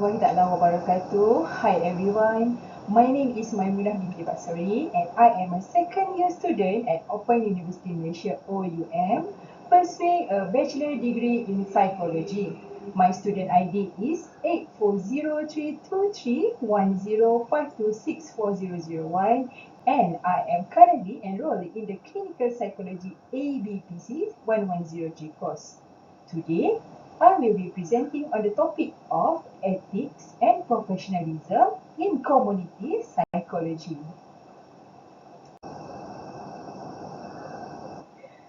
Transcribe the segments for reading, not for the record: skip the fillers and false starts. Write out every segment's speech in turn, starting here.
warahmatullahi taala wabarakatuh. Hi everyone. My name is Maimunah binti Baksari and I am a second year student at Open University Malaysia OUM, pursuing a bachelor degree in psychology. My student ID is 8403231052640001 and I am currently enrolled in the Clinical Psychology ABPC1103 course. Today, I will be presenting on the topic of ethics and professionalism in community psychology.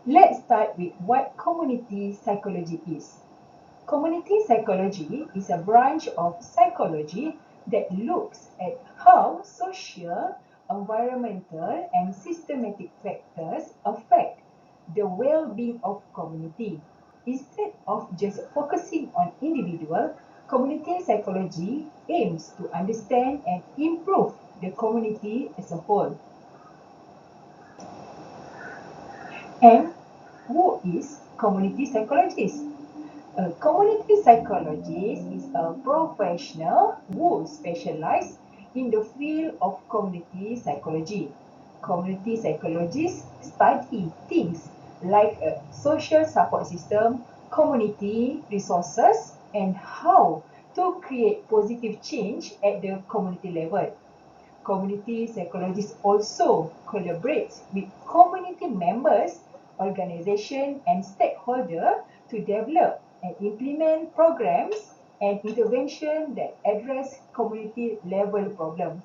Let's start with what community psychology is. Community psychology is a branch of psychology that looks at how social, environmental, and systematic factors affect the well-being of community. Instead of just focusing on individual, community psychology aims to understand and improve the community as a whole. And who is community psychologist? A community psychologist is a professional who specializes in the field of community psychology. Community psychologists study things like a social support system, community resources, and how to create positive change at the community level. Community psychologists also collaborate with community members, organizations, and stakeholders to develop and implement programs and interventions that address community level problems.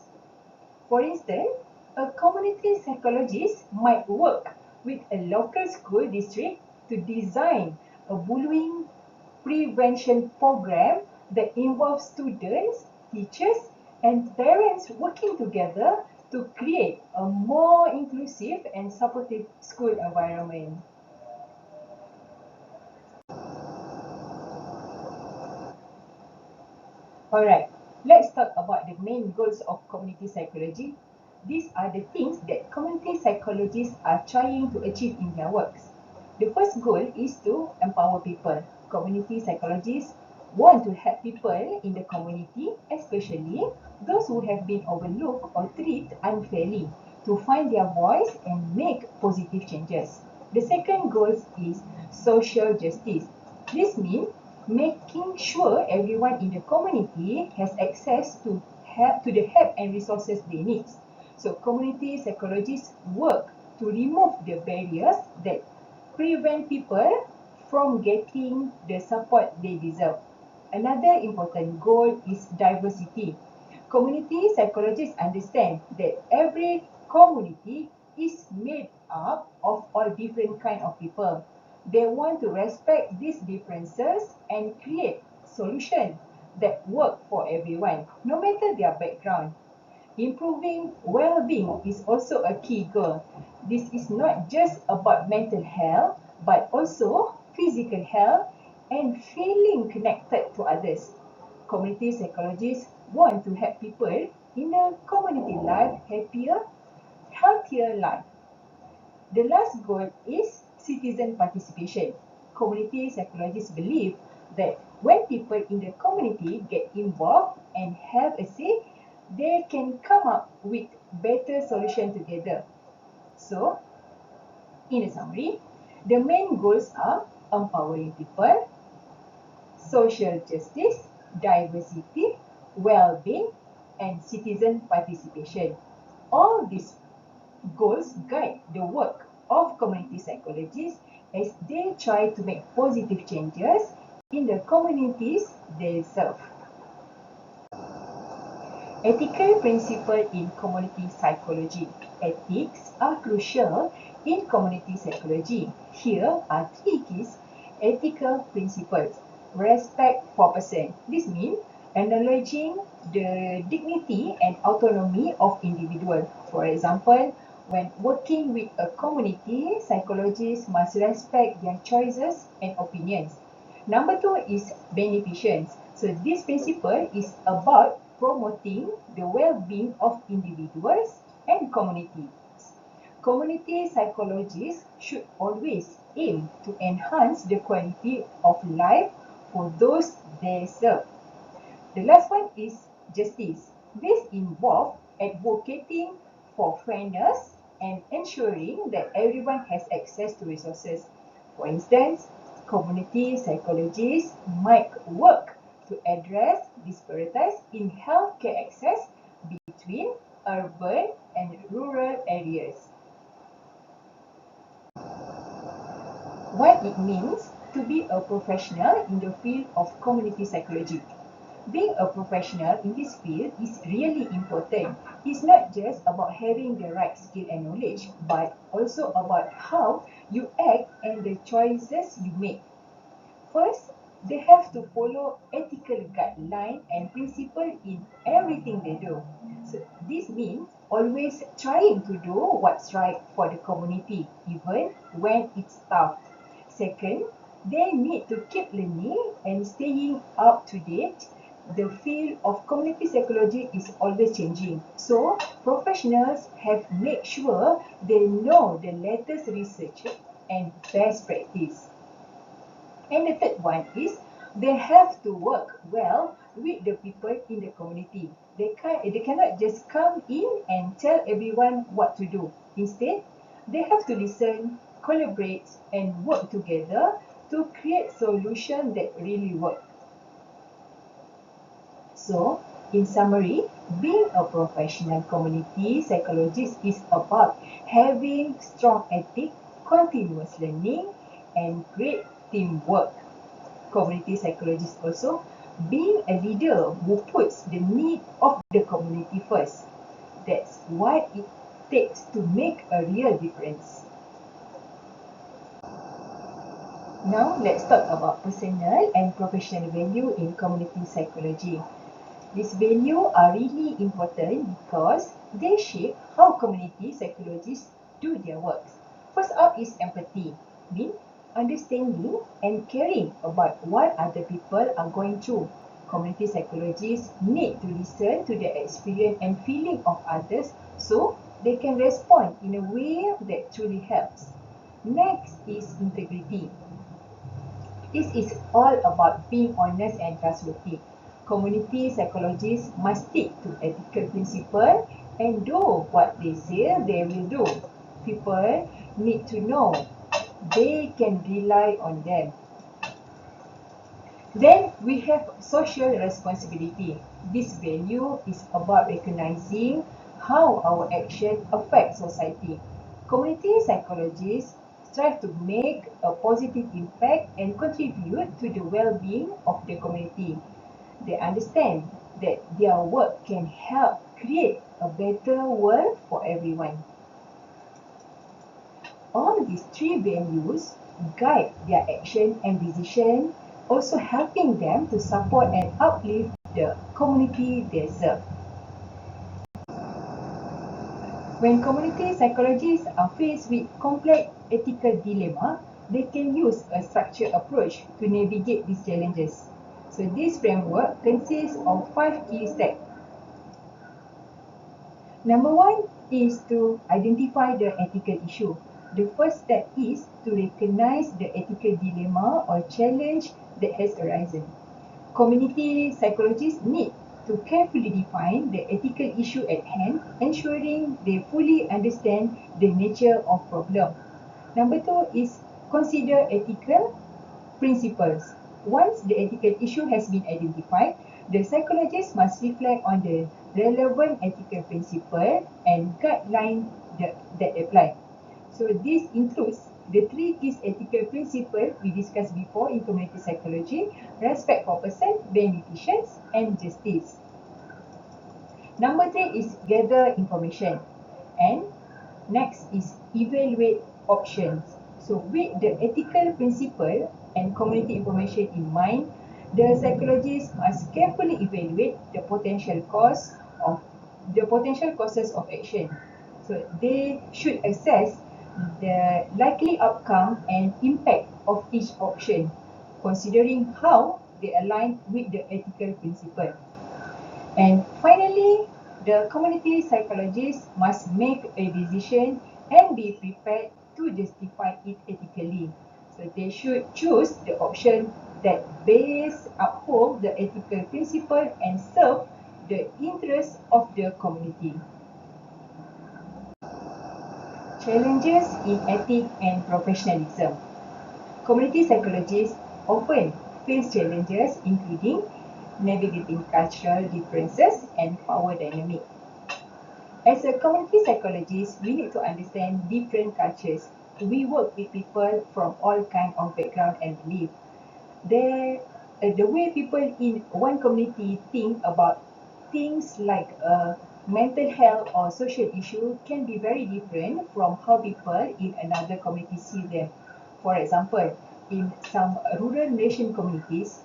For instance, a community psychologist might work with a local school district to design a bullying prevention program that involves students, teachers, and parents working together to create a more inclusive and supportive school environment. Alright, let's talk about the main goals of community psychology. These are the things that community psychologists are trying to achieve in their works. The first goal is to empower people. Community psychologists want to help people in the community, especially those who have been overlooked or treated unfairly, to find their voice and make positive changes. The second goal is social justice. This means making sure everyone in the community has access to the help and resources they need. So community psychologists work to remove the barriers that prevent people from getting the support they deserve. Another important goal is diversity. Community psychologists understand that every community is made up of all different kinds of people. They want to respect these differences and create solutions that work for everyone, no matter their background. Improving well-being is also a key goal. This is not just about mental health, but also physical health and feeling connected to others. Community psychologists want to help people in a community life happier, healthier life. The last goal is citizen participation. Community psychologists believe that when people in the community get involved and have a say, they can come up with better solutions together. So, in a summary, the main goals are empowering people, social justice, diversity, well-being, and citizen participation. All these goals guide the work of community psychologists as they try to make positive changes in the communities they serve. Ethical principles in community psychology. Ethics are crucial in community psychology. Here are three keys ethical principles. Respect for person. This means acknowledging the dignity and autonomy of individual. For example, when working with a community, psychologists must respect their choices and opinions. Number two is beneficence. So this principle is about promoting the well-being of individuals and communities. Community psychologists should always aim to enhance the quality of life for those they serve. The last one is justice. This involves advocating for fairness and ensuring that everyone has access to resources. For instance, community psychologists might work to address disparities in healthcare access between urban and rural areas. What it means to be a professional in the field of community psychology. Being a professional in this field is really important. It's not just about having the right skill and knowledge, but also about how you act and the choices you make. First, they have to follow ethical guidelines and principles in everything they do. So this means always trying to do what's right for the community, even when it's tough. Second, they need to keep learning and staying up to date. The field of community psychology is always changing. So, professionals have made sure they know the latest research and best practice. And the third one is they have to work well with the people in the community. They cannot just come in and tell everyone what to do. Instead, they have to listen, collaborate, and work together to create solutions that really work. So, in summary, being a professional community psychologist is about having strong ethics, continuous learning, and great teamwork. Community psychologist also being a leader who puts the need of the community first. That's what it takes to make a real difference. Now, let's talk about personal and professional value in community psychology. These values are really important because they shape how community psychologists do their work. First up is empathy, meaning understanding and caring about what other people are going through. Community psychologists need to listen to the experience and feeling of others so they can respond in a way that truly helps. Next is integrity. This is all about being honest and trustworthy. Community psychologists must stick to ethical principles and do what they say they will do. People need to know they can rely on them. Then we have social responsibility. This value is about recognizing how our actions affect society. Community psychologists strive to make a positive impact and contribute to the well-being of the community. They understand that their work can help create a better world for everyone. All these three values guide their action and decision, also helping them to support and uplift the community they serve. When community psychologists are faced with complex ethical dilemma, they can use a structured approach to navigate these challenges. So this framework consists of 5 key steps. Number one is to identify the ethical issue. The first step is to recognize the ethical dilemma or challenge that has arisen. Community psychologists need to carefully define the ethical issue at hand, ensuring they fully understand the nature of problem. Number two is consider ethical principles. Once the ethical issue has been identified, the psychologist must reflect on the relevant ethical principle and guidelines that apply. So this includes the three key ethical principles we discussed before in community psychology: respect for person, beneficence, and justice. Number three is gather information. And next is evaluate options. So with the ethical principle and community information in mind, the psychologist must carefully evaluate the potential causes of action. So they should assess the likely outcome and impact of each option, considering how they align with the ethical principle. And finally, the community psychologist must make a decision and be prepared to justify it ethically. So they should choose the option that uphold the ethical principle and serve the interests of the community. Challenges in ethics and professionalism. Community psychologists often face challenges including navigating cultural differences and power dynamics. As a community psychologist, we need to understand different cultures. We work with people from all kinds of background and belief. The way people in one community think about things like mental health or social issue can be very different from how people in another community see them. For example, in some rural nation communities,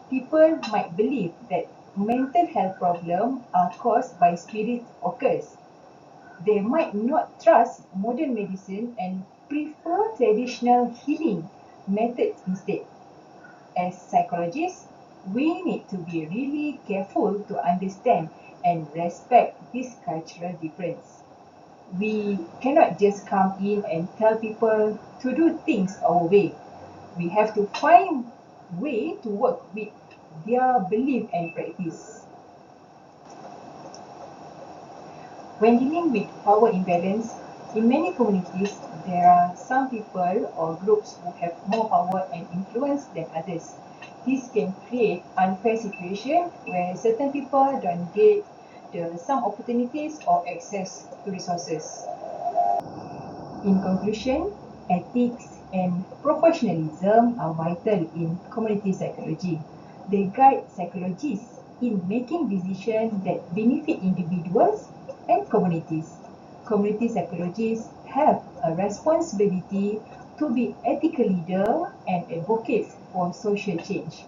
people might believe that mental health problems are caused by spirits or curse. They might not trust modern medicine and prefer traditional healing methods instead. As psychologists, we need to be really careful to understand and respect this cultural difference. We cannot just come in and tell people to do things our way. We have to find way to work with their belief and practice. When dealing with power imbalance, in many communities, there are some people or groups who have more power and influence than others. This can create unfair situation where certain people don't get some opportunities or access to resources. In conclusion, ethics and professionalism are vital in community psychology. They guide psychologists in making decisions that benefit individuals and communities. Community psychologists have a responsibility to be ethical leaders and advocates for social change.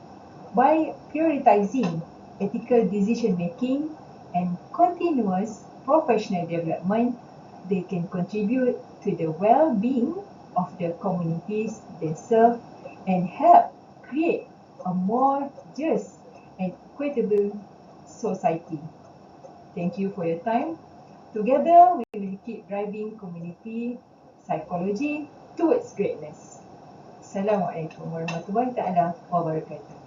By prioritizing ethical decision making and continuous professional development, they can contribute to the well-being of the communities they serve and help create a more just and equitable society. Thank you for your time. Together, we will keep driving community psychology towards greatness. Assalamualaikum warahmatullahi wabarakatuh.